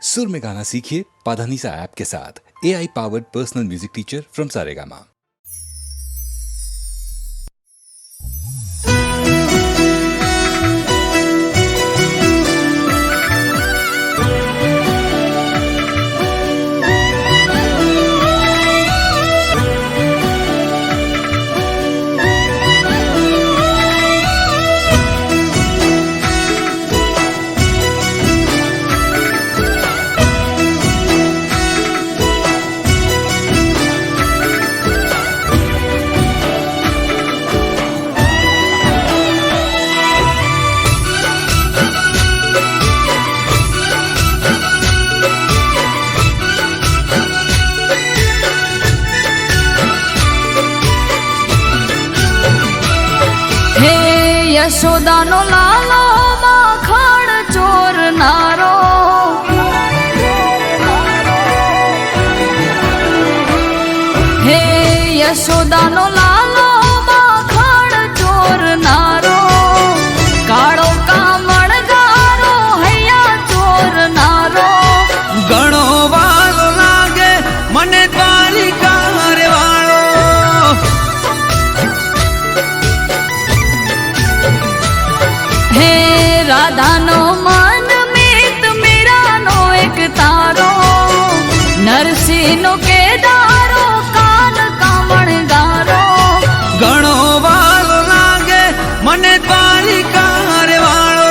सुर में गाना सीखिए पाधानीसा ऐप के साथ। AI powered personal music teacher from Saregama. યશોદાનો લાલો માખણ ચોરનારો, હે યશોદાનો લાલો માખણ ચોરનારો, કાળો કામણગારો હૈયા ચોરનારો, ઘણો વાલો લાગે મને દ્વારિકા રે વાળો, હે રાધાનો મન મિત મીરાનો એક તારો, નરસિંહનો કેદારો કાન કામણગારો, ઘણો વાલો લાગે મને દ્વારિકા રે વાળો,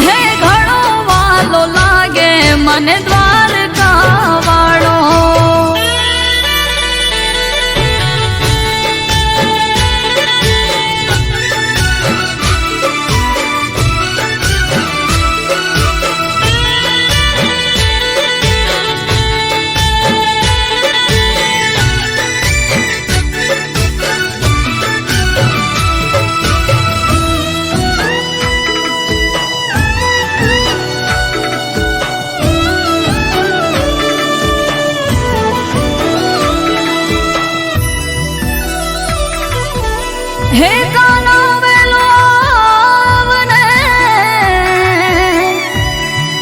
હે ઘણો વાલો લાગે મને દ્વારકા વાળો. હે કાનો વેલો આવને,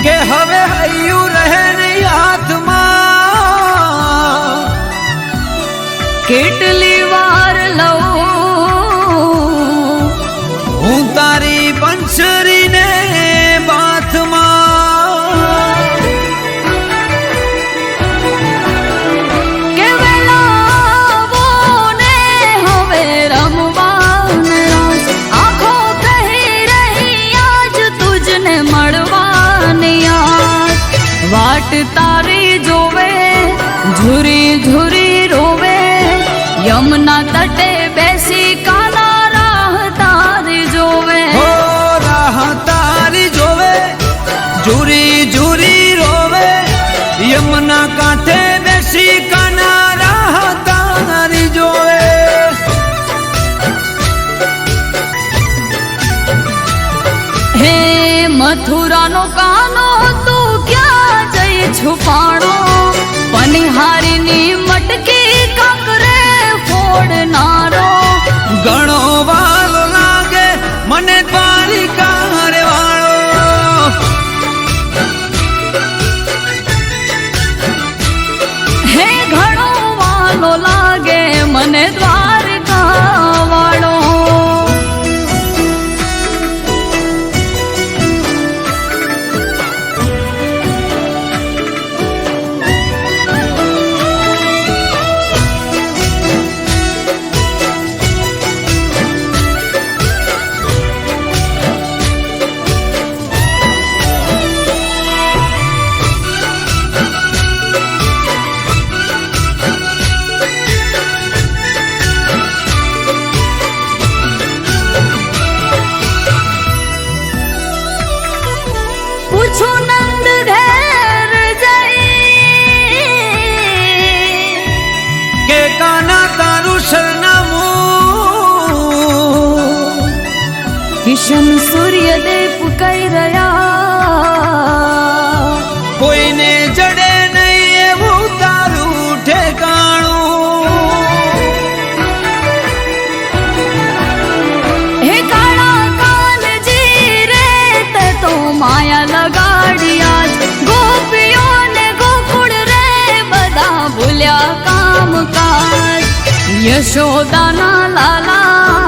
કે હવે હૈયું રહે નહીં હાથમાં, કેટલી વાર લઉં હું તારી બંસરીને બાથમાં, કે વેલાવો ને હવે રમવાને રાસ, આંખો કહી રહી આજ તુજને મળવાની આસ, વાટ તારી જોવે ઝુરી ઝુરી રોવે, યમુના તટે બેસી કાના રાહ તારી જોવે, હો રાહ તારી જોવે, ઝુરી ઝુરી રોવે, યમુના કાંઠે બેસી કાના રાહ તારી જોવે, હે મથુરાનો કાનો તું ક્યાં જઈ છુપાણો, પનિહારીની મટકી કાંકરે ફોડનારો, ઘણો વાલો લાગે મને દ્વારિકા રે વાળો, હે ઘણો વાલો લાગે મને દ્વારકા વાળો. પૂછું નંદ ઘેર જઈ, કે કાના તારું સરનામું, કિશન સૂર્યદેવ કઈ રહ્યા, કોઈને જડે નહીં એવું તારું ઠેકાણું, હે કાળા કાન યશોદાના લાલા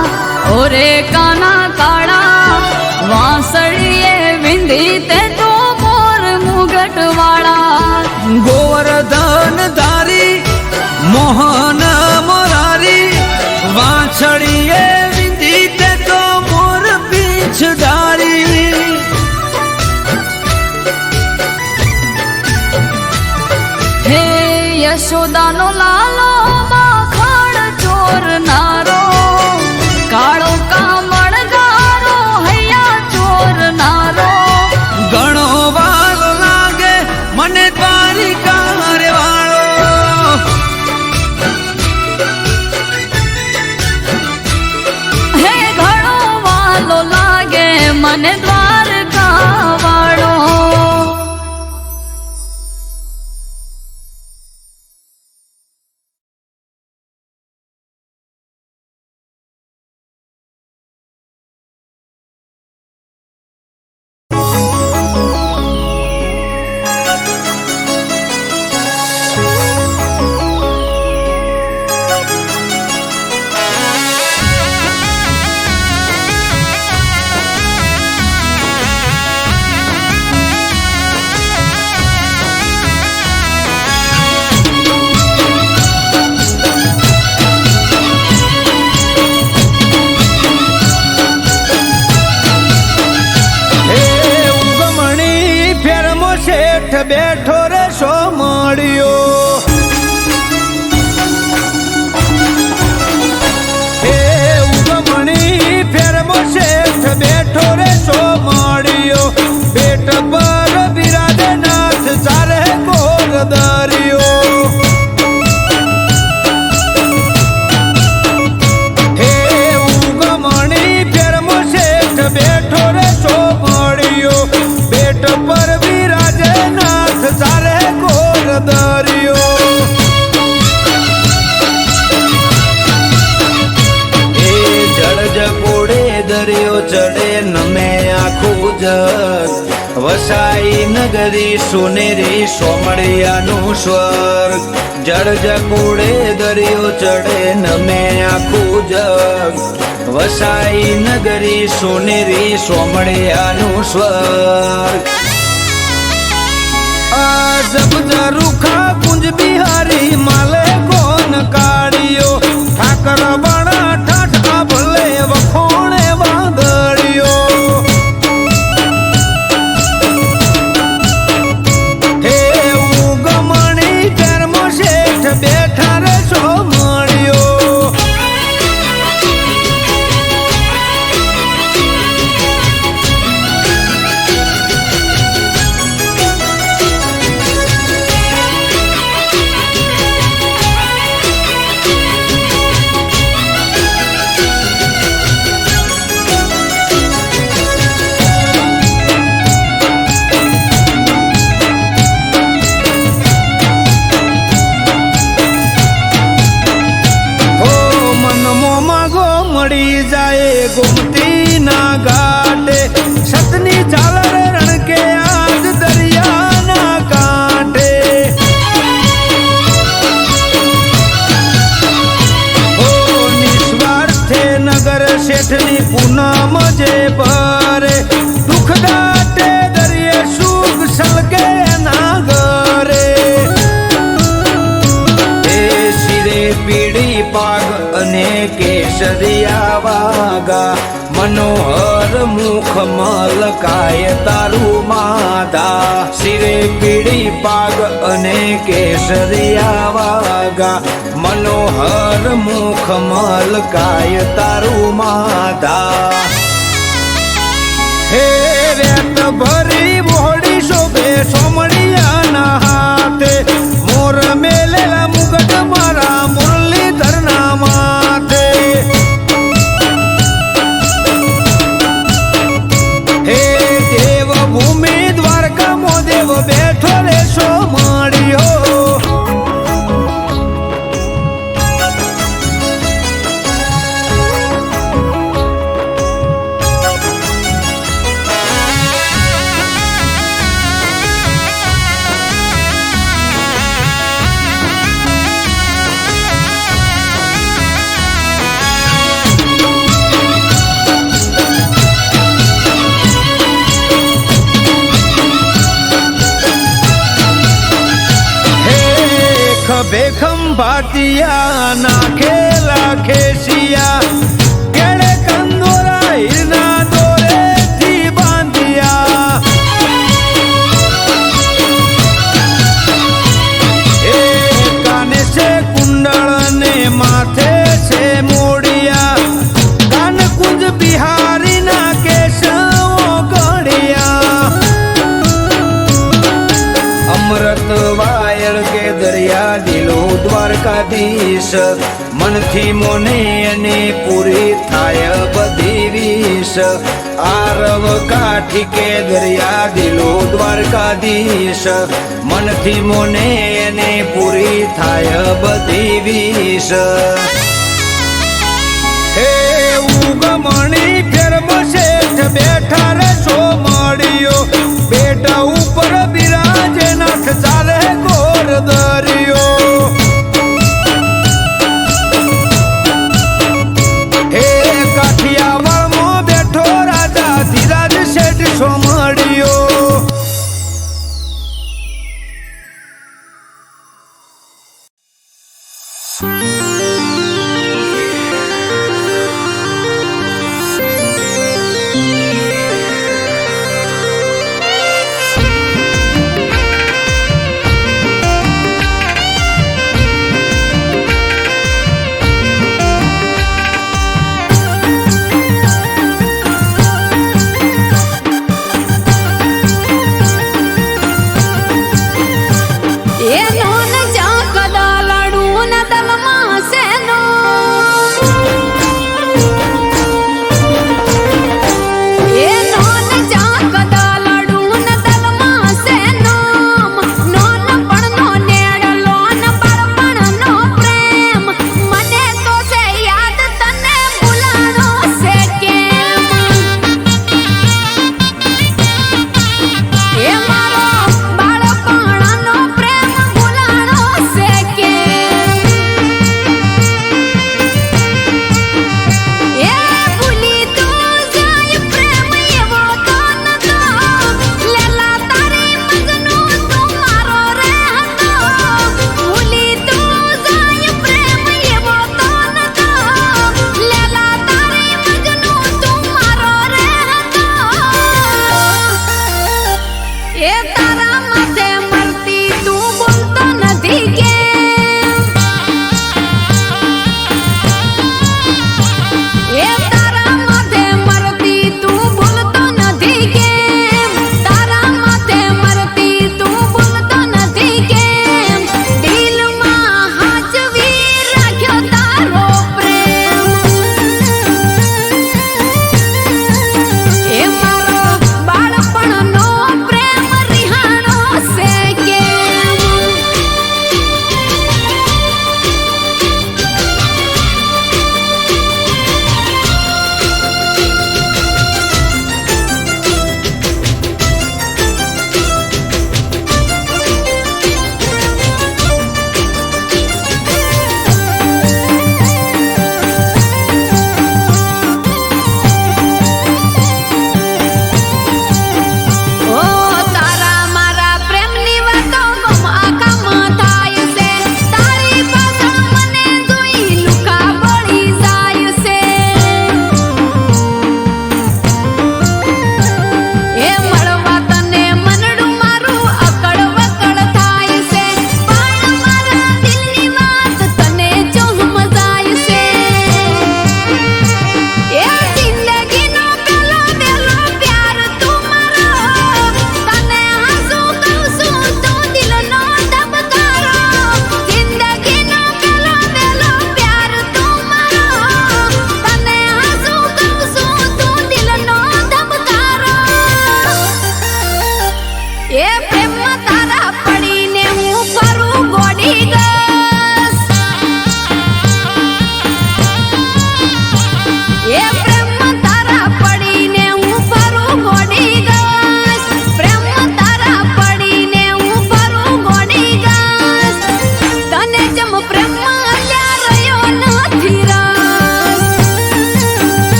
ઓરે કાના કાળા વાંસળીએ વિંધી તે તો મોર મુગટ વાળા ગોવર્ધન ધારી મોહન મોરારી વાછડીએ વિંધી તે તો મોર પીછ ડારી હે યશોદાનો લાલો માખણ ચોરનારો કાળો કામળ ગારો હૈયા ચોરનારો ઘણો વાલો લાગે મને દ્વારિકા રે વાળો હે ઘણો વાલો લાગે મને દ્વારકા વાળો બેઠો રે શો મળ્યો હે ઉગમણી ફેરમો શેઠ બેઠો રે શો મળ્યો પેટ પર બિરાજે નાથ ચારે કોર દરિયો હે ઉગમણી ફેરમો શેઠ બેઠો રે શો મળ્યો પેટ પર ચારે કોર દરિયો એ જળ જકોડે દરિયો ચડે નમે આખું જગ વસાઈ નગરી સોનેરી સોમળિયાનું સ્વર્ગ જળ જકોડે દરિયો ચડે નમે આખું જગ વસાઈ નગરી સોનેરી સોમળિયાનું સ્વર્ગ જબ રૂખા કુંજ બિહારી માલે કોન કાઢ્યો ઠાકર બણા ઠાઠા ભલે વખોણે વાદળ્યો હે ઉગમણી કર્મ શેઠ બેઠા રે સો મળ્યો गोमती ना घाटे सतनी झालर रण के आज दरिया ना कांटे ओ निस्वार्थे नगर शेठनी पूनम जे भरे दुख दाटे दरिये सुख सलके ना घरे ए सिरे पीड़ी पाग अने केसरिया वागा मनोहर मुख मलकाय तारू माधा सिरे पीड़ी पाग अने केसरिया वागा मनोहर मुख मलकाय तारू माधा हे रेत भरी बोड़ी शोभे सोमड़िया ना हाथे मोर मेलेला मुगट मारा मुरलीधर ना माथे हे देव भूमि द्वारका मो देव बैठो रे सो माड़ियो ભાતિયા નાખેલા ખેસિયા કેળે કંદોરા હીરના દોરેથી બાંધ્યા એ કાને છે કુંડળ ને માથે છે મોડિયા કાન કુંજ બિહારી ના કેશવો ગળ્યા અમૃત વાયળ કે દરિયા દિલો દ્વારકાધીશ મનથી મોને અને પૂરી થાય બધી વિશ આરવ કાઠી કે દરિયા દિલો દ્વારકાધીશ મનથી મોને અને પૂરી થાય બધી વિશ હે ઉગમણી ફેરમ શેઠ બેઠા રે છો મળ્યો બેટા ઉપર બિરાજે નાથ ચાલે ગોર દરિયો હે કાઠિયાવાડમાં બેઠો રાજા ધીરાજ શેઠ છો મળ્યો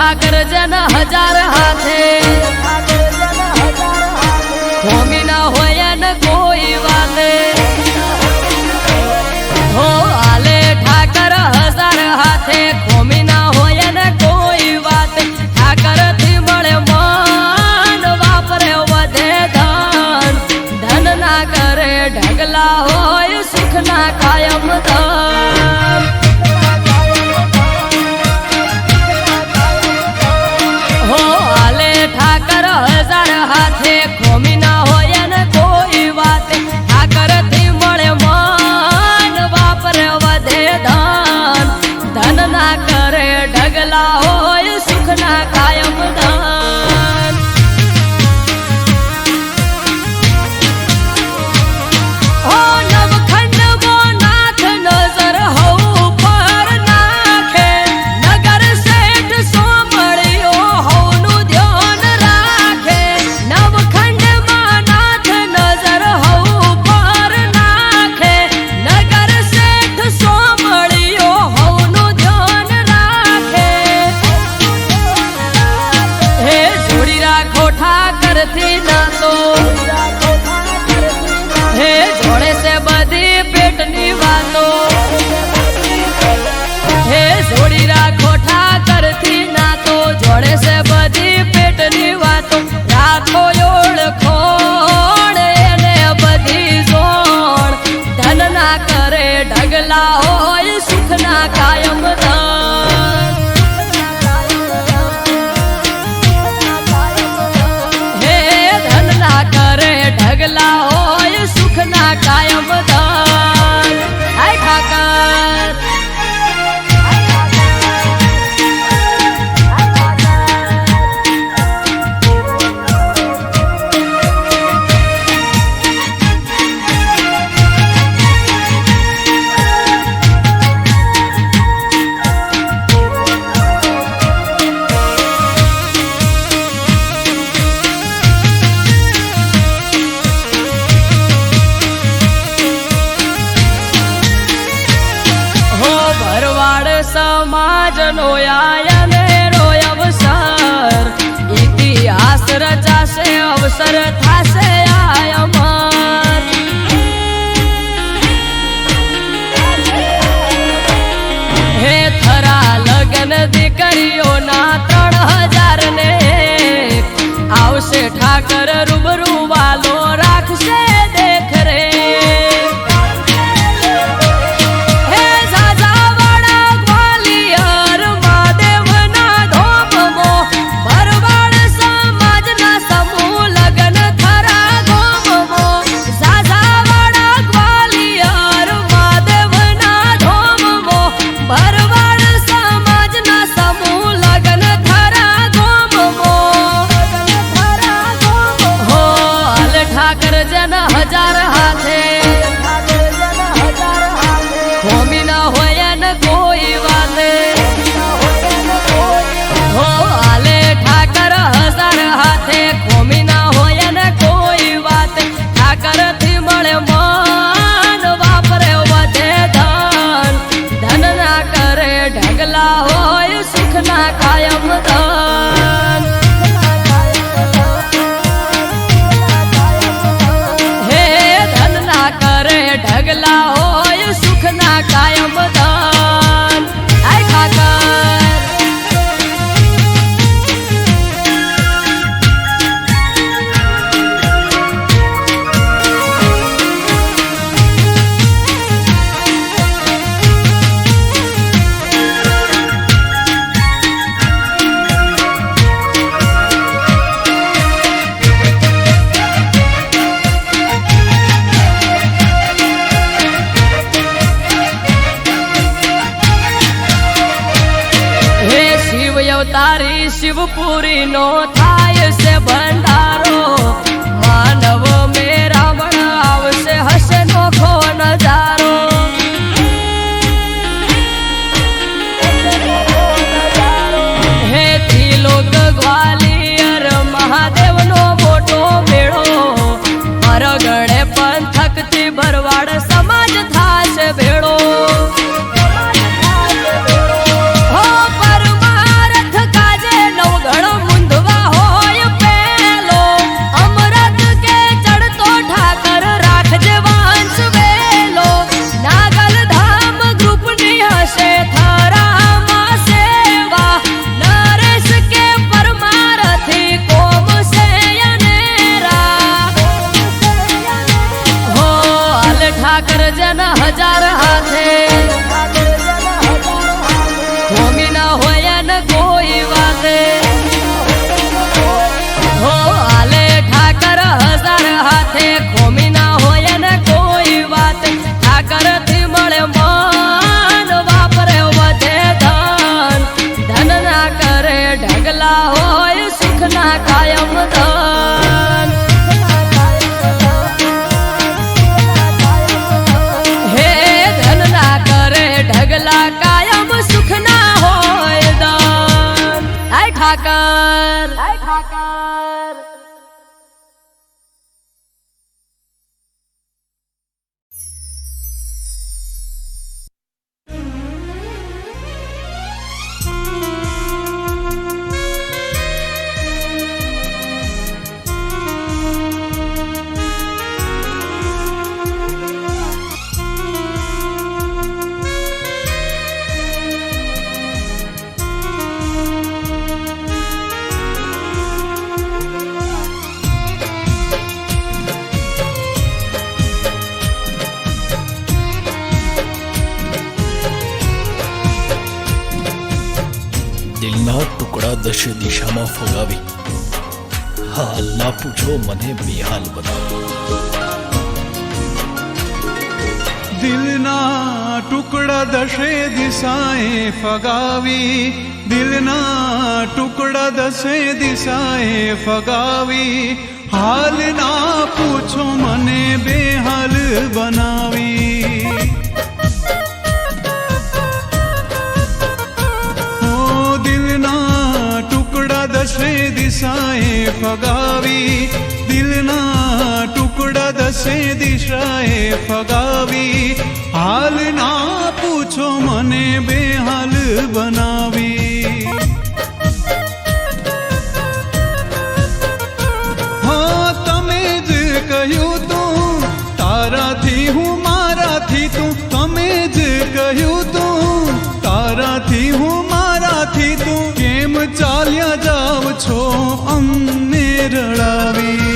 ઠાકર જન હજાર હાથે હોમી ના હોય ને કોઈ વાતે હો આલે ઠાકર હજાર હાથે હોમી ના હોય ને કોઈ વાત ઠાકર થી મળે મન વાપરે વધે ધન ધન ના કરે ઢગલા હોય સુખ ના કાયમ ધન હો આલે ઠાકર હજાર હાથે ખોમી ના હોય ને કોઈ વાત ઠાકર થી મળે મન વાપરે વધે ધન ધન ના કરે ઢગલા હોય સુખ ના કાયમ ધન હો નવખંડ મો નાથ નજર હઉ પર નાખે નગર શેઠ સોમળિયો હઉનું ધ્યાન રાખે નવખંડ માં નાથ નજર હઉ પર નાખે નગર શેઠ સોમળિયો હઉનું ધ્યાન રાખે હે જોડી રાખો ઠાકર થી ના તો હે જોડે છે બધી પેટની વાતો હે જોડી રાખો ઠાકર થી ના તો જોડે છે બધી પેટની વાતો રાખો ઓળખોણ એને બધી જોણ ધન ના કરે ઢગલા હોય સુખ ના કાયમ ધન હે ધન ના કરે ઢગલા હોય સુખ ના કાયમ ધન હાય ઠાકર હો ભરવાડ સમાજ નો આયને રો અવસર ઇતિહાસ રચાશે અવસર થાશે આ અમર હે થરા લગન દીકરીઓના 3000 ને આવશે ઠાકર રૂબરૂ વાલો રાખશે દેખ રે હે ઝાઝાવાડા ગ્વાલિયર મહાદેવના ધોમમો ભરવાડ સમાજના સમૂહ લગન થરા ગોમમો ઝાઝાવાડા ગ્વાલિયર મહાદેવના ધોમમો ભરવાડ સમાજના સમૂહ લગન થરા ગોમમો હો આલ ઠાકર જન હજાર હાથે હોમી ના હોય ને કોઈ વાતે હો આલે ઠાકર હજાર હાથે હોમી ના હોય ને કોઈ વાત ઠાકર થી મળે મન વાપરે વધે ધન ધન ના કરે ઢગલા હોય સુખ ના કાયમ ધન હે ધન ના કરે ઢગલા હોય સુખ ના કાયમ ધન હાય ઠાકર હે શિવ અવતારી શિવપુરી નો થાય છે ભંડારો માનવ મેરામણ આવશે હશે નોખો નજારો હે ત્રિલોક ગ્વાલિયર મહાદેવ નો મોટો મેળો મરગડે પંથક થી ભરવાડ સમાજ થાશે ભેળો હો પરમારથ કાજે જેના 1000 હાથે ખોમી ના હોય ને કોઈ વાતે હો હાલે ઠાકર 1000 હાથે ખોમી ના હોય ને કોઈ વાતે ઠાકર થી મળે મન વાપરે વધે ધન ધન ના કરે ઢગલા હોય સુખ ના કાયમ ધન હે ધન ના કરે ઢગલા કાયમ સુખ ના હોય ધન આય ઠાકર દિલના ટુકડા દશે દિશામાં ફગાવી હાલ ના પૂછો મને બેહાલ બનાવી દિલના ટુકડા દશે દિશાએ ફગાવી દિલના ટુકડા દશે દિશાએ ફગાવી હાલ ના પૂછો મને બેહાલ બનાવી દશે દિશાએ ફગાવી દિલના ટુકડા દશે દિશાએ ફગાવી હાલ ના પૂછો મને બેહાલ બનાવી હા તમે જ કહ્યું તું તારાથી હું મારાથી તું તમે જ કહ્યું તું તારાથી હું મારાથી તું કેમ ચાલ્યા જાવ છો અમને રડાવી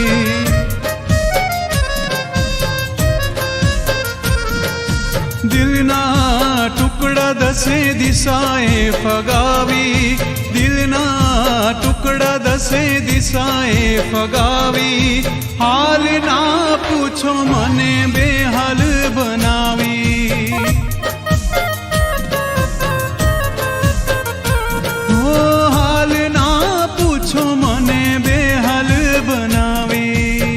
દિલના ટુકડા દશે દિશાએ ફગાવી દિલના ટુકડા દશે દિશાએ ફગાવી હાલ ના પૂછો મને બેહાલ બનાવી મને બેહાલ બનાવી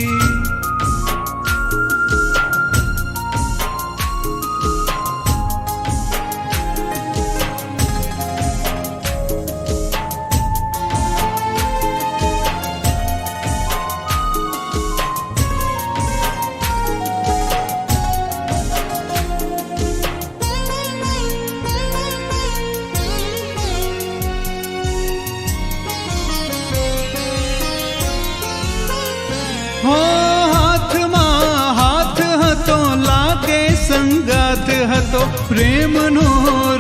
હાથમાં હાથ હતો લાગે સંગાત હતો પ્રેમનો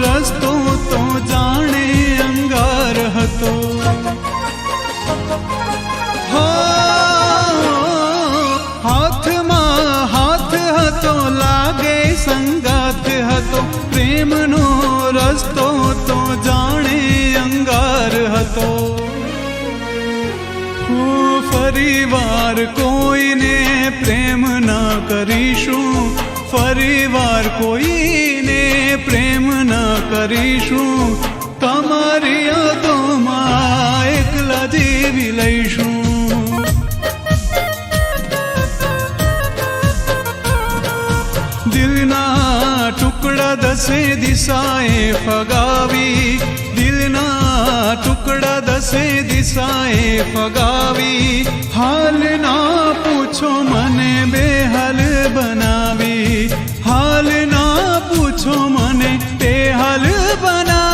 રસ્તો તો જાણે અંગાર હતો હાથમાં હાથ હતો લાગે સંગાત હતો પ્રેમનો રસ્તો તો જાણે અંગાર હતો ફરીવાર કોઈને પ્રેમ ના કરીશું ફરીવાર કોઈને પ્રેમ ના કરીશું તમારી યાદોમાં એકલા જીવી લઈશું દિલના ટુકડા દશે દિશાએ ફગાવી દિલના ટુકડા દશે દિશાએ ફગાવી હાલ ના પૂછો મને બેહાલ બનાવી હાલ ના પૂછો મને બેહાલ બનાવી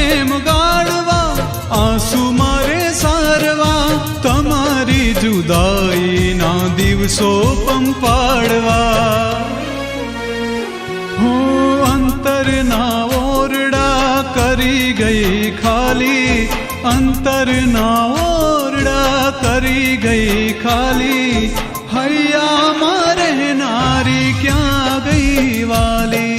કેમ ગાળવા, આંસુ મારે સારવા, તમારી જુદાઈના દિવસો પંપાડવા. હું અંતરના ઓરડા કરી ગઈ ખાલી, અંતરના ઓરડા કરી ગઈ ખાલી, હૈયામાં રહેનારી ક્યાં ગઈ વાલી.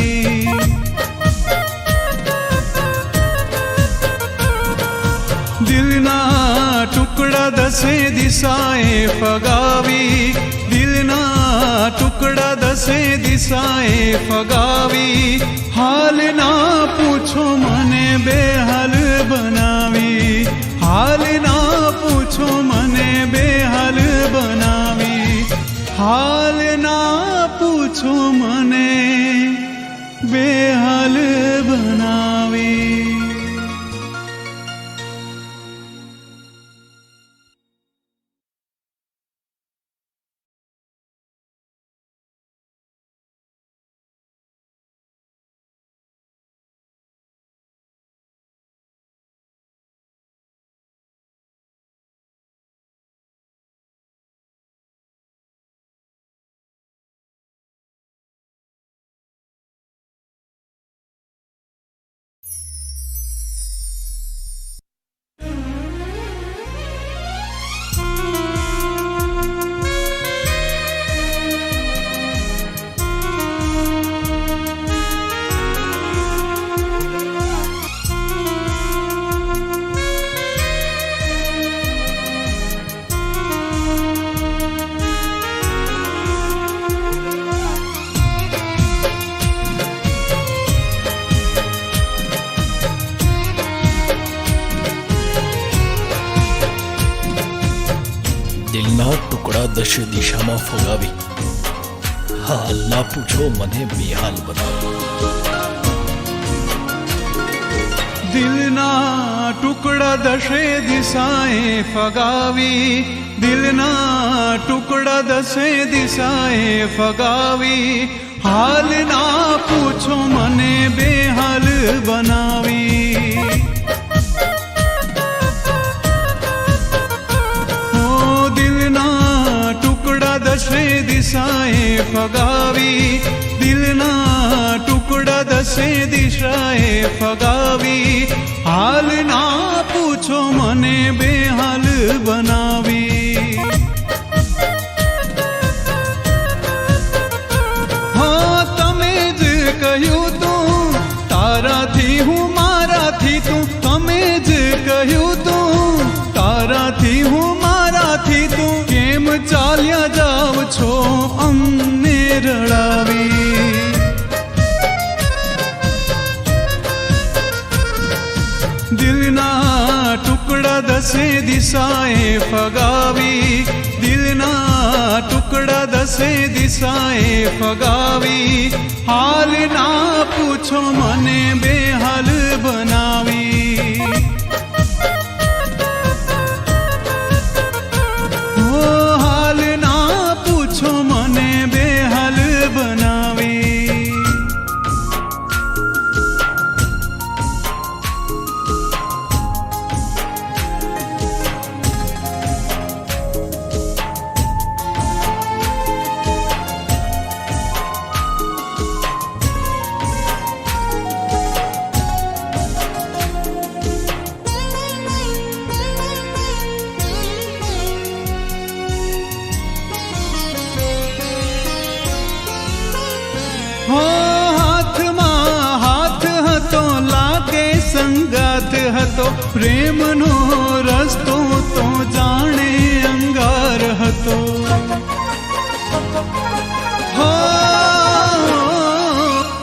દિલના ટુકડા દસે દિશાએ ફગાવી, દિલના ટુકડા દસે દિશાએ ફગાવી, હાલ ના પૂછો મને બેહાલ બનાવી, હાલ ના પૂછો મને બેહાલ બનાવી, હાલ ના પૂછો મને બેહાલ બનાવી. દિલના ટુકડા દશે દિશામાં ફગાવી, હાલ ના પૂછો મને બેહાલ બનાવી. દિલના ટુકડા દશે દિશાએ ફગાવી, દિલના ટુકડા દશે દિશાએ ફગાવી, હાલ ના પૂછો મને બેહાલ બનાવી. દશે દિશાએ ફગાવી, દિલના ટુકડા દશે દિશાએ ફગાવી, હાલ ના પૂછો મને બેહાલ બનાવી. હા તમે જ કહ્યું તું તારાથી હું મારાથી તું, તમે જ કહ્યું તું તારાથી હું મારાથી તું, કેમ ચાલ્યા જાવ છો અમને રડાવી. દિલના ટુકડા દસે દિશાએ ફગાવી, દિલના ટુકડા દસે દિશાએ ફગાવી, હાલ ના પૂછો મને બેહાલ બનાવી. મને બેહાલ બનાવી. હાથમાં હાથ હતો લાગે સંગાત હતો, પ્રેમનો રસ્તો તો જાણે અંગાર હતો.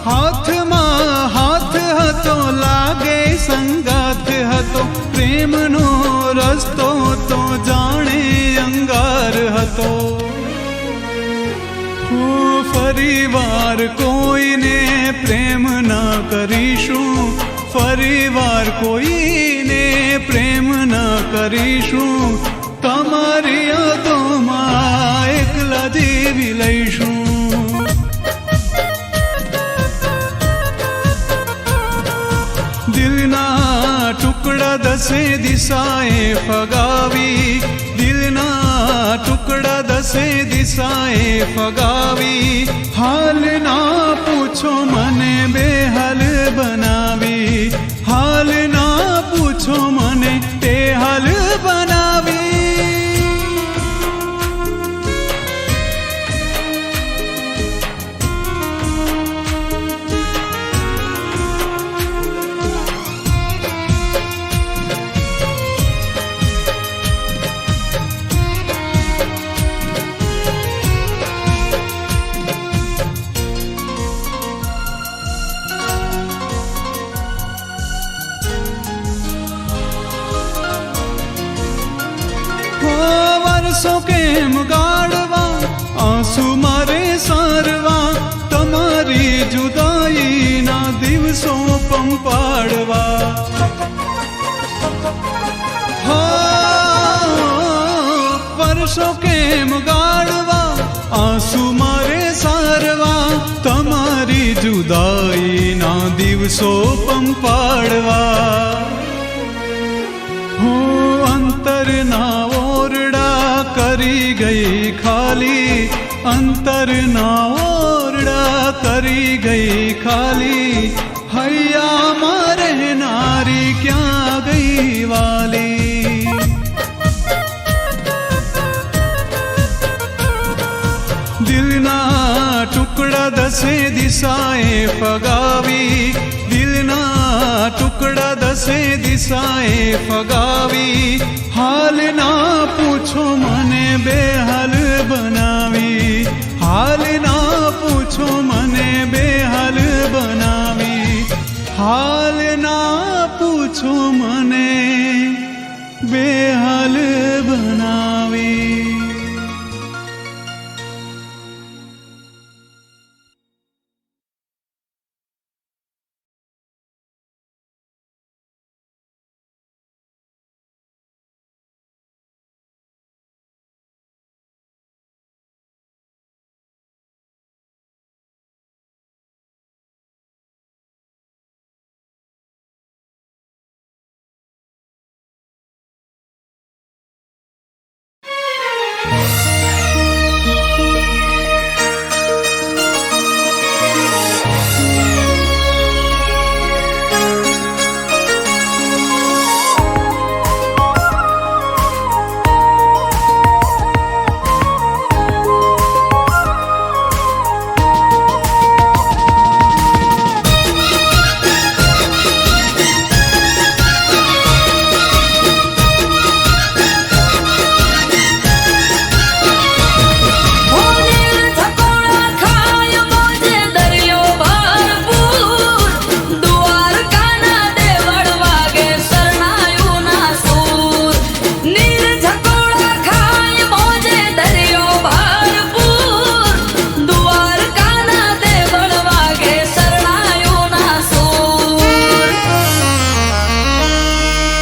હાથમાં હાથ હતો લાગે સંગાત હતો, પ્રેમનો રસ્તો તો જાણે અંગાર હતો. ફરી વાર કોઈને પ્રેમ ના કરીશું, ફરી વાર કોઈને પ્રેમ ના કરીશું, તમારી યાદોમાં એકલા જીવી લઈશું. દિલના ટુકડા દસે દિશાએ ફગાવી, દિલના ટુકડા દસે દિશાએ ફગાવી, હાલ ના પૂછો મને બેહાલ બનાવી, હાલ ના પૂછો મને બેહાલ બનાવી. વર્ષો કેમ ગાળવા, આંસુ મારે સારવા, તમારી જુદાઈના દિવસો પંપાડવા. વર્ષો કેમ ગાળવા, આંસુ મારે સારવા, તમારી જુદાઈના દિવસો પંપાડવા. અંતરના ઓરડા કરી ગઈ ખાલી, અંતરના ઓરડા કરી ગઈ ખાલી, હૈયામાં રહેનારી ક્યાં ગઈ વાલી. દિલના ટુકડા દસે દિશાએ ફગાવી, દિલના ટુકડા દસે દિશાએ ફગાવી, હાલ ના પૂછો મને બેહાલ બનાવી, હાલ ના પૂછો મને બેહાલ બનાવી, હાલ ના પૂછો મને બેહાલ બનાવી.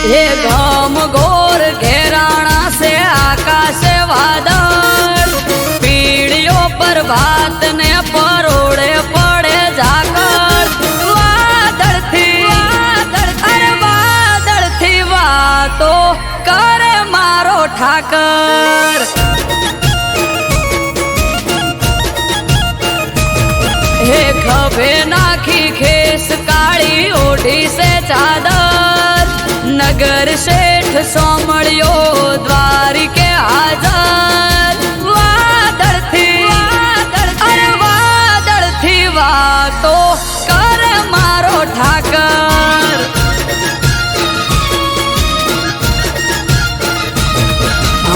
ये घम घोर घेराणा से आकाश वादळ, पीढ़ियों पर भात ने परोड़े पड़े झाकड़. वादळ थी वातो करे मारो ठाकर. हे खभे नाखी खेस काली ओढ़ी से चादर, नगर शेठ सोमड़ियो द्वारिके हाजर. वादळ थी वातो करे मारो ठाकर.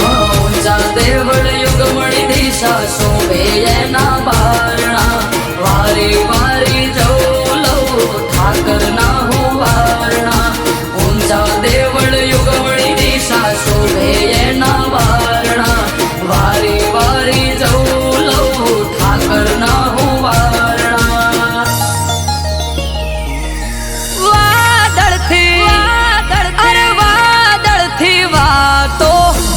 ऊंचा देवळ युगमणी दिशा शोभे एना बारणा, वारी वारी जाऊ लव ठाकर ना हो वारणा. ऊंचा देवळ युगमणी दिशा शोभे एना बारणा, वारी वारी जाऊ लव ठाकर ना हो वारणा. वादळ थी वातो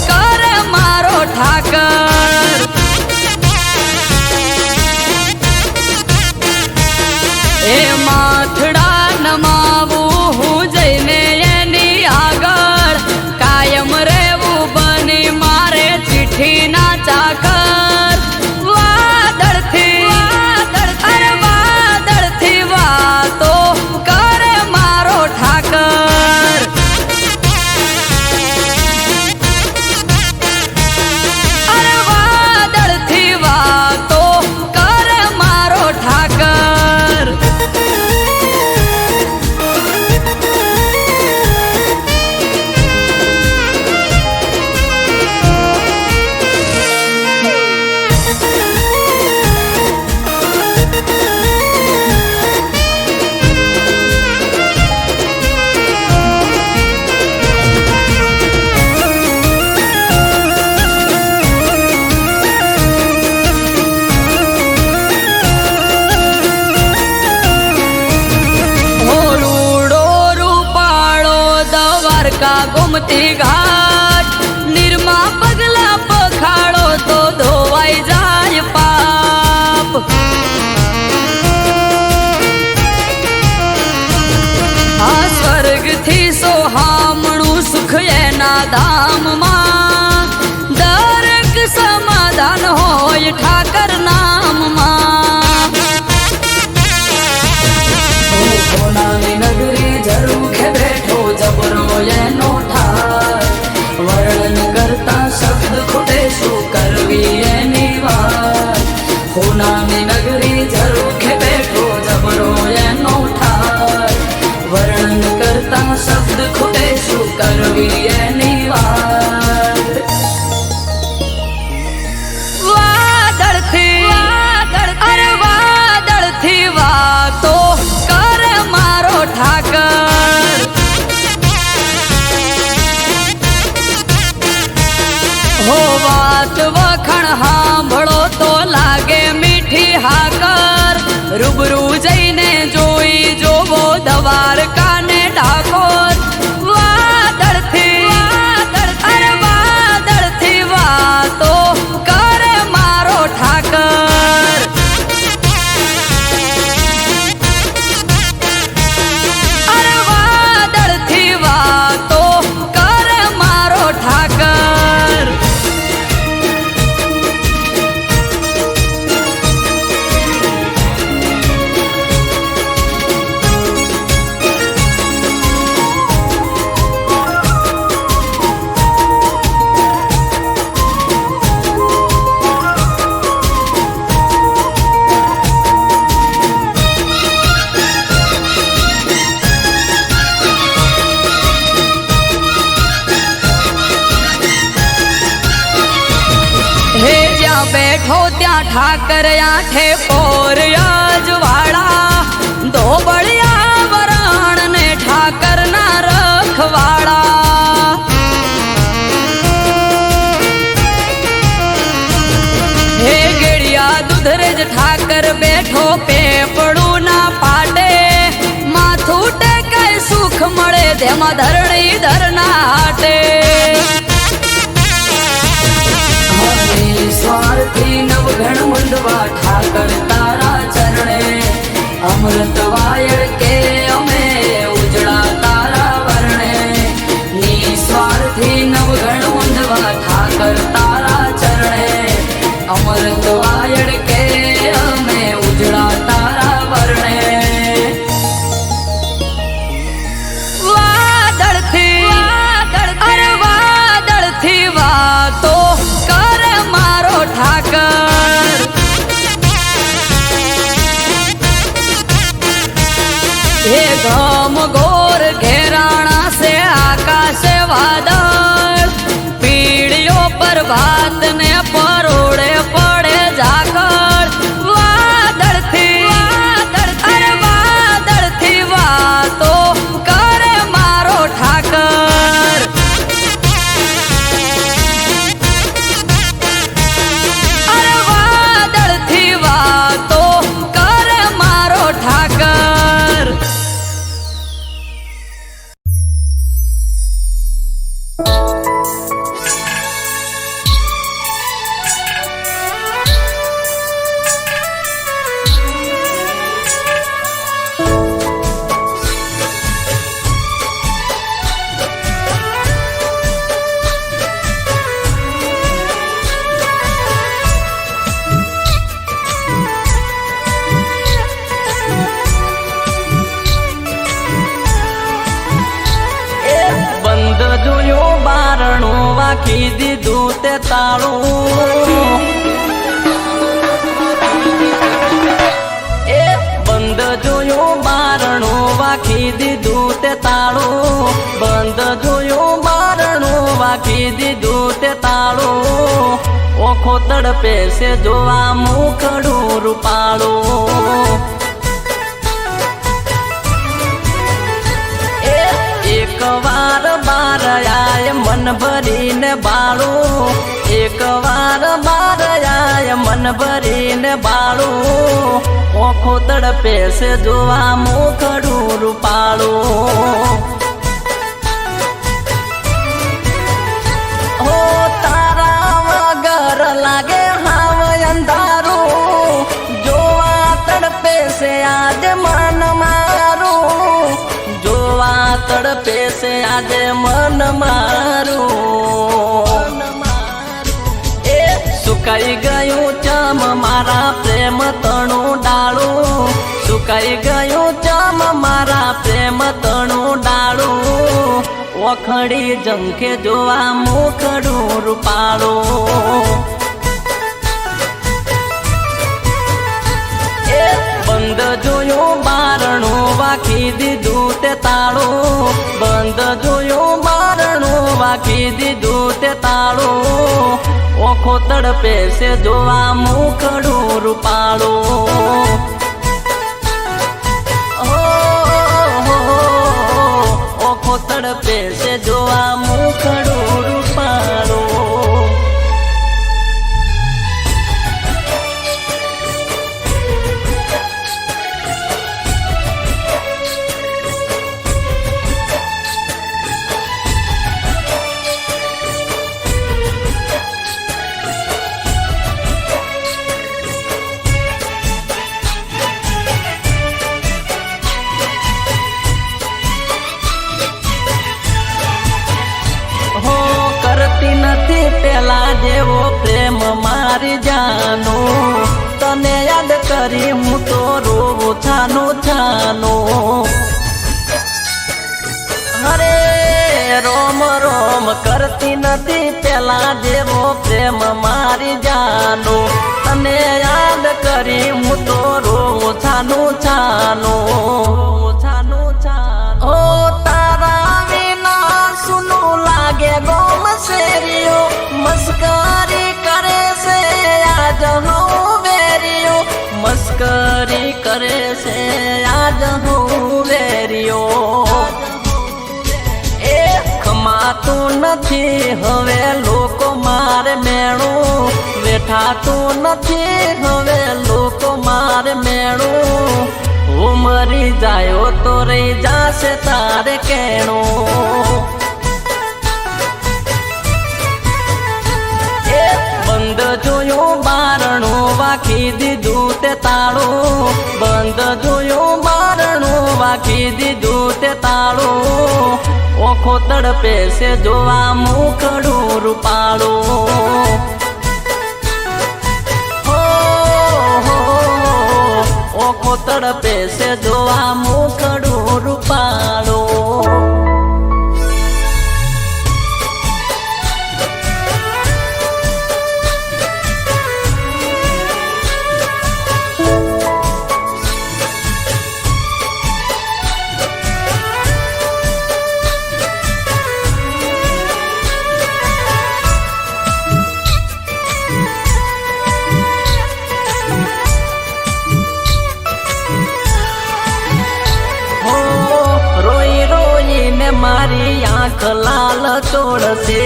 करे मारो ठाकर. દ્વારકા ગોમતી ઘાટ નિર્મા પગલા પખાડો તો ધોવાઈ જાય પાપ આ સ્વર્ગથી સોહામણું સુખ એના ધામમાં દરેક સમાધાન હોય ઠાકર નામમાં કોનાની નગરી ઝરૂખે બેઠો જબરો એનો ઠાર વર્ણન કરતા શબ્દ ખૂટે શું કરવી એની વાત કોનાની નગરી ઝરૂખે બેઠો જબરો એનો ઠાર વર્ણન કરતા શબ્દ ખૂટે શું કરવી એની વાત વાદળથી વાતો કરે મારો ઠાકર હો વાત વખણ સાંભળો તો લાગે મીઠી હાકર રૂબરૂ જઈને જોઈ જોવો દ્વારકા ને ડાકોર વાદળથી વાતો કરે મારો ઠાકર વાદળથી વાતો કરે મારો ઠાકર બેઠો ત્યાં ઠાકર આઠે પોર અજવાળા ધોબળિયા વરણ ને ઠાકર ના રખવાળા હે ગેડિયા દુધરેજ ઠાકર બેઠો પેપડું ના પાટે માથું ટેકાય સુખ મળે તેમાં ધરણી ધરના હાટે સ્વાર્થી નવઘણ મુંડવા ઠાકર તારા ચરણે અમૃત વાયળ કે અમે ઉજળા તારા વર્ણે નિસ્વાર્થી નવઘણ મુંડવા ઠાકર તારા ચરણે અમૃત વાયળ કે અમે ઉજળા તારા વર્ણે વાદળથી વાતો ઠાકર હે ગમ ગોર ઘેરાણા સે આકાશે વાદળ પીડીઓ પર ભાત ને પરોડે પડે ઝાકળ વાદળથી વાતો કરે મારો ઠાકર વાતો કરે મારો ઠાકર નાખી દીધું તે તાળું એ બંધ જોયું બારણું વાખી દીધું તે તાળું બંધ જોયું બારણું વાખી દીધું તે તાળું ઓખો તડપે છે જોવા મુખડું રૂપાળું એક વાર બાર આય મન ભરીને બાળું એક વાર બાર આય મન ભરીને બાળું ઓખો તડપે છે જોવા મુખડું રૂપાળું આજે મન મારું એ સુકાઈ ગયું ચમ મારા પ્રેમ તણું ડાળું સુકાઈ ગયું ચમ મારા પ્રેમ તણું ડાળું ઓખડી જંખે જોવા મુખડું રૂપાળું બંધ જોયું બારણું વાખી દીધું તે તાળું બંધ જોયું બારણું વાખી દીધું તે તાળું ઓખો તડપે છે જોવા મુખડું રૂપાળું ઓખો તડપે છે જોવા મુખડું રૂપાળું નથી પેલા જેવો પ્રેમ મારી જાનું તને યાદ કરી હું તો રોવું છાનું છાનું હરે રોમ રોમ કરતી નથી પેલા જેવો પ્રેમ મારી જાનું તને યાદ કરી હું તો રોવું છાનું છાનું છાનું છાનું ઓ તારા વિના સુનું લાગે ગોમ શેરીઓ મસ્કરી કરે છે આજ હું વેરીઓ મસ્કરી કરે છે આજ હું વેરીઓ એ ખમાતું નથી હવે લોકો મારે મેણું વેઠાતું નથી હવે લોકો મારે મેણું હું મરી જાયો તો રહી જાશે તારે કેણું બંધ જોયું બારણું વાખી દીધું તે તાળું બંધ જોયું બારણું વાખી દીધું તે તાળું ઓખો તડપે છે જોવા મુખડું રૂપાળું ઓખો તડપે છે જોવા મુખડું રૂપાળું મારી આંખ લાલ તોડશે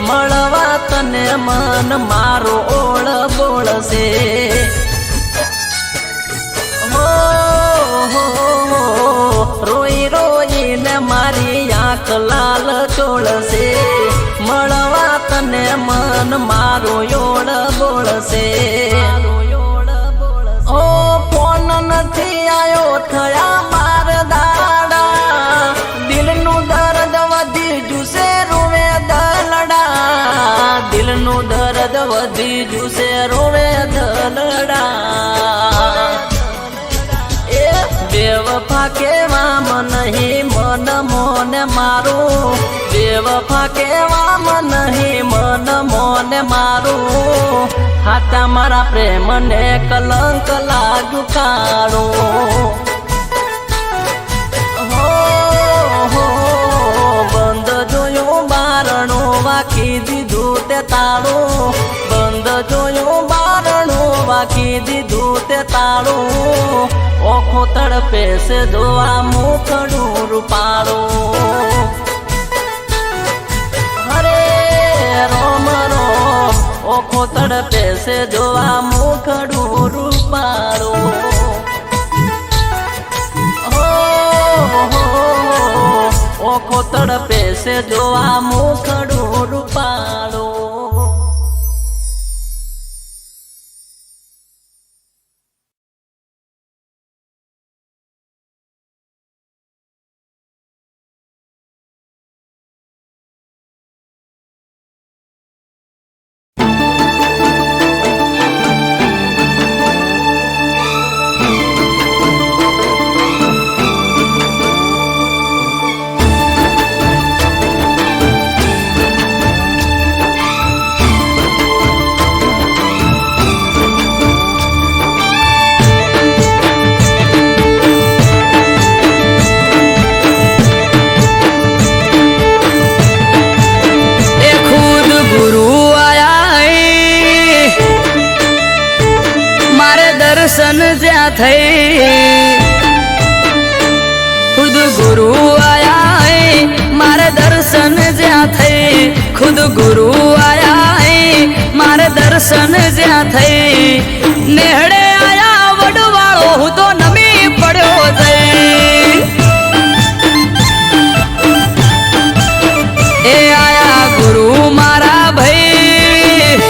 મળવા તને મન મારો ઓળ બોળશે રોઈ રોઈને મારી આંખ લાલ તોડશે મળવા તને મન મારો ઓળ બોળશે ઓ ફોન નથી આયો થયા માર દાડા દિલનું દર્દ વધી જુસે રોવે દલડા દિલનું દર્દ વધી જુસે રોવે દલડા એ બેવફા કેવા નહીં મન મોને મારું બેવફા કેવા નહીં મન મોને મારું હાથા મારા પ્રેમને કલંક લાગ્યું કાળું બંધ જોયું બારણું વાખી દીધું તે તાળું બંધ જોયું બારણું વાખી દીધું તે તાળું ઓખો તડપે છે જોવા મુખડું રૂપાળું હરે રોમ રોમ ઓખો તડપે છે જોવા મુખડું રૂપાળું ઓખો તડપે છે જોવા મુખડું રૂપાળું દર્શન જ્યાં થઈ ખુદ ગુરુ આયા હે મારે દર્શન જ્યાં થઈ ખુદ ગુરુ આયા હે મારે દર્શન જ્યાં થઈ નેહડે આયા વડવાળો હું તો નમી પડ્યો જઈ એ આયા ગુરુ મારા ભાઈ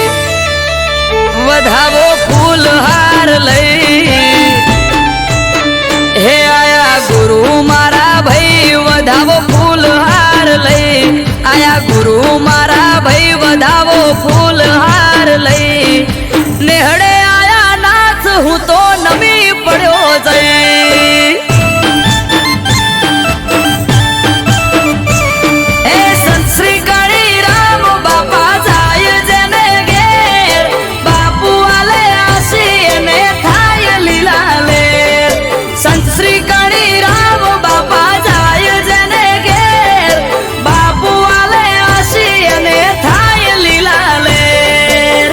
વધાવો ફૂલ હાર લઈ હે આયા ગુરુ મારા ભાઈ વધાવો ફૂલ હાર લઈ આયા ગુરુ મારા ભાઈ વધાવો ફૂલ હાર લઈ નેહડે આયા નાથ હું તો નમી પડ્યો જઈ એ સંત શ્રી કાળી રામ બાપા જાય જેને ઘેર બાપુ આલે આશી એને થાય લીલા લેર સંત શ્રી કાળી રામ બાપા જાય જેને ઘેર બાપુ આલે આશી એને થાય લીલા લેર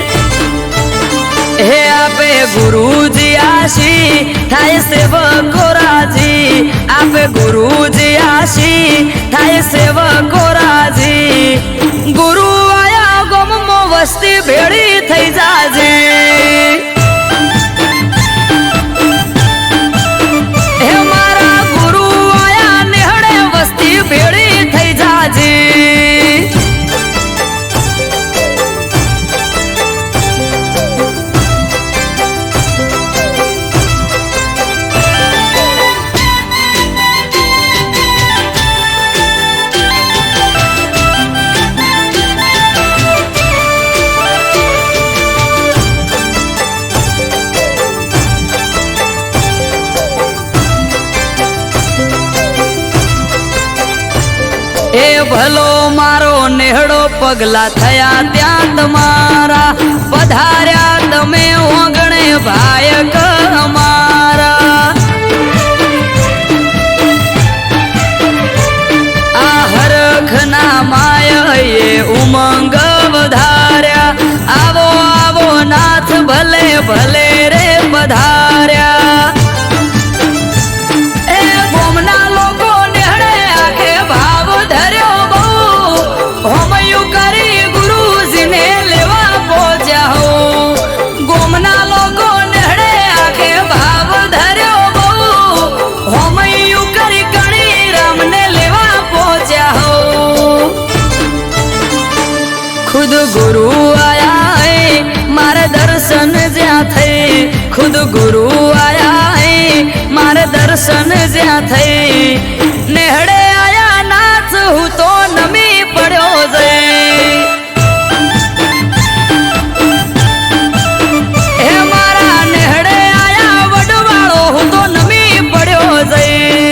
હે આપે ગુરુજી આશી થાય સેવકો રાજી આપે ગુરુજી આશી થાય સેવકો રાજી ગુરુ આયા ગમમો વસ્તી ભેળી થઈ જાજે હે મારા ગુરુ આયા નેહડે વસ્તી ભેળી થઈ જાજે એ ભલો મારો નેહડો પગલા થયા ત્યાં તમારા પધાર્યા તમે ઓગણે ભાયક અમારા આ હરખના માયે ઉમંગ વધાર્યા આવો આવો નાથ ભલે ભલે રે પધાર્યા એ ગોમના લોકો નેહડે આખે ભાવ ધર્યો બહુ હોમયું કરી ગુરુજીને લેવા પહોંચ્યા હો ગોમના લોકો નેહડે આખે ભાવ ધર્યો બહુ હોમયું કરી કણી રામને લેવા પહોંચ્યા હો ખુદ ગુરુ આયા હે મારે દર્શન જ્યાં થઈ ખુદ ગુરુ આયા હે મારે દર્શન જ્યાં થઈ નેહડે આયા નાથ હું તો નમી પડ્યો જઈ હે મારા નેહડે આયા વડવાળો હું તો નમી પડ્યો જઈ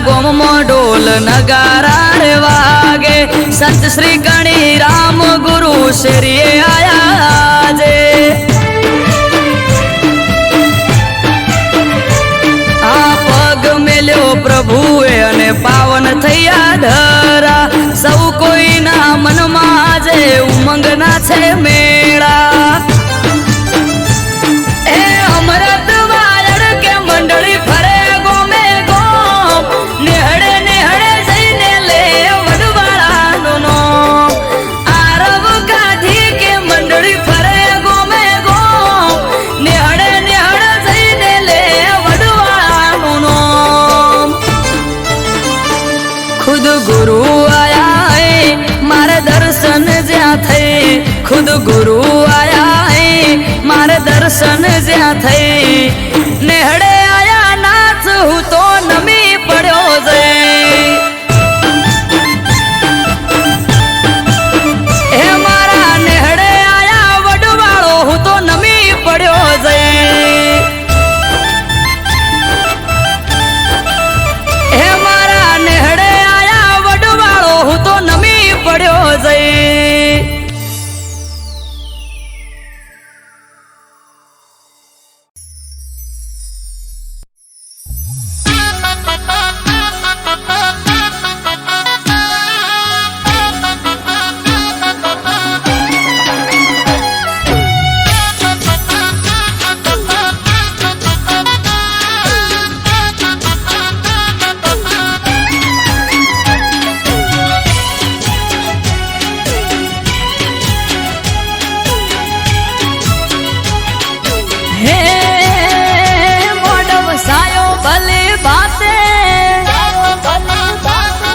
ગોમમાં ઢોલ નગારા રે વાગે સંત શ્રી ગણી રામ ગુરુ શ્રીએ આયા જે આ પગ મેલ્યો પ્રભુએ અને પાવન થયા ધરા સૌ કોઈના મનમાં આજે ઉમંગના છે મેળા એ અમૃત વાયડ કે મંડળી ફરે ગોમે ગોમ નેહડે નેહડે જઈને લે વડવાળાનો નામ આરવ કાઢી કે મંડળી ફરે ગોમે ગોમ નેહડે નેહડે જઈને લે વડવાળાનો નામ ખુદ ગુરુ આયા હે મારે દર્શન જ્યાં થઈ ખુદ ગુરુ આયા હે મારે દર્શન જ્યાં થઈ નેહડે આયા નાથ હું તો નમી પડ્યો જઈ હે મારા નેહડે આયા વડવાળો હું તો નમી પડ્યો જઈ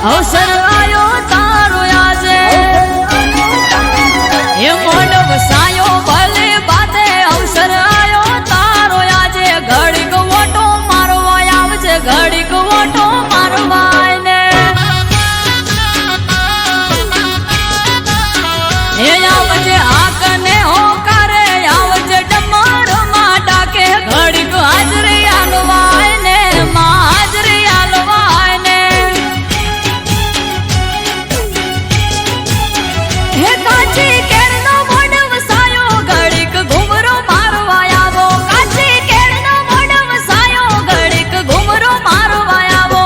અવસર આયો તારો આજે એ મોઢ વસાયો ભલે બાતે અવસર આયો તારો આજે ઘડીક ઓટો મારવા આવજે ઘડીક ઓટો મારવા ને એ આવજે આકને હોકારે આવજે ડમર માં ડાકે ઘડીક હાજરી આલવાય ને માં હાજરી આલવાય ને હે કાચી કેળનો મોઢ વસાયો ઘડીક ઘુમરો મારવા આવો કાચી કેળનો મોઢ વસાયો ઘડીક ઘુમરો મારવા આવો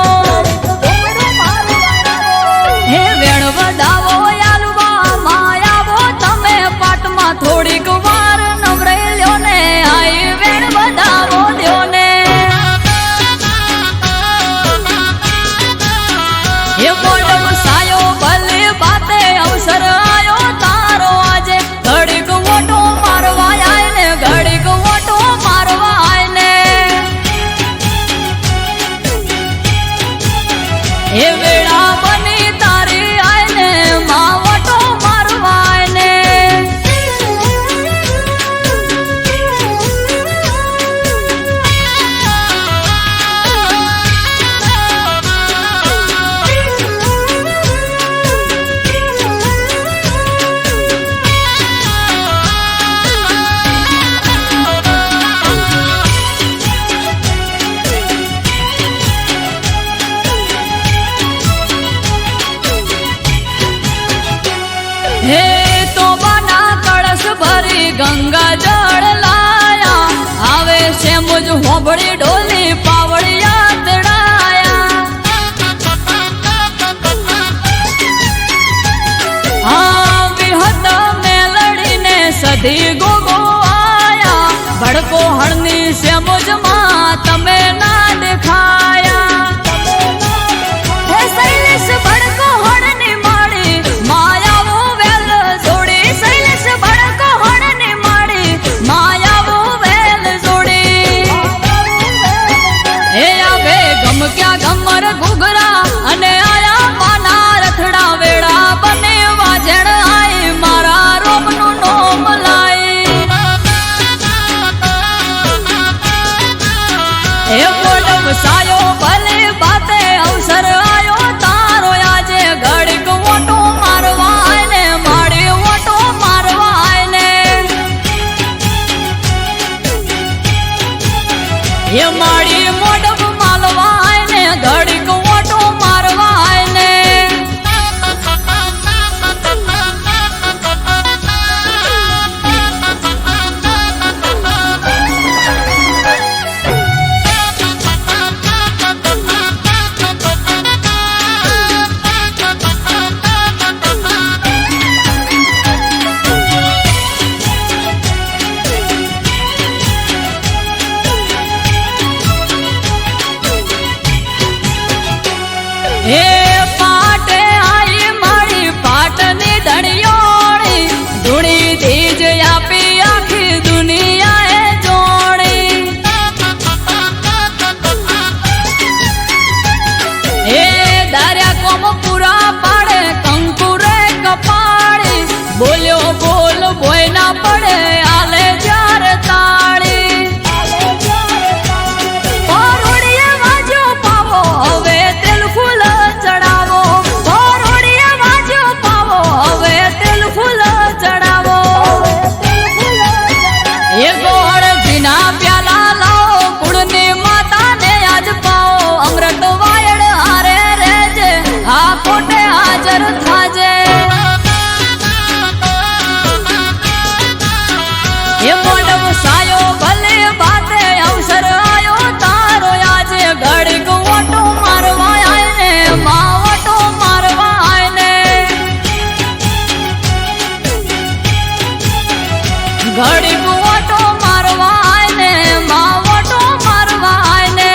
હે વેણ વધાવો આલવા માં આવો તમે પાટમાં થોડીક વાર નવરાઈ લ્યો ને આઈ વેણ વધાવો લ્યો ને હે મોઢ વસાયો ભલે બાતે અવસર આયો તારો આજે ઘડીક ઓટો મારવા આય ને ઘડીક ઓટો મારવા આય ને એ વેળા બની તારી આય ને માં ઓટો મારવા આય ને હે તો બના કળશ ભરી ગંગા જળ લાયા આવે છે મુજ હોબળી ઢોલી પાવડિયા તડાયા હા વિહત મેલડીને સધી ગોગો આયા ભડકો હળની છે મુજમાં તમે ના દેખાયા હે શૈલેષ ભડકો હળની માડી માયાવો વેલ જોડી શૈલેષ ભડકો હળની માડી માયાવો વેલ જોડી હે આવે ગમ ક્યાં ગમર ઘુઘરા અને આયા માના રથડા વેળા બને વાજણ આઈ મારા રોમનું નોમ લાઈ હે મોઢ વસાયો ભલે બાતે અવસર આયો તારો આજે ઘડીક ઓટો મારવા આય ને માડી ઓટો મારવા આય ને હે માડી મોઢ માલવા આય ને ઘડીક ઓટો મારવા આય ને હે પાટે આઈ મારી પાટની ધણિયોળી ધૂણી ધીજ આપી આખી દુનિયાએ જોડી હે દાર્યા કોમ પૂરા પાડે કંકુ રે કપાળી બોલ્યો બોલ બોય ના પડે આલે જ્યારે તાળી પરોડીએ વાજ્યો પાવો હવે તેલ ફૂલ ચડાવો પરોડીએ વાજ્યો પાવો હવે તેલ ફૂલ ચડાવો એ ગોળ જીના પ્યાલા લાવો કુળની માતાને આજ પાવો અમૃત વાયડ હારે રેજે આ કોટે હાજર થાજે એ મોઢ વસાયો ભલે બાતે અવસર આયો તારો આજે ઘડીક ઓટો મારવા આય ને માં ઓટો મારવા આય ને ઘડીક ઓટો મારવા આય ને માં ઓટો મારવા આય ને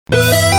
Thank you.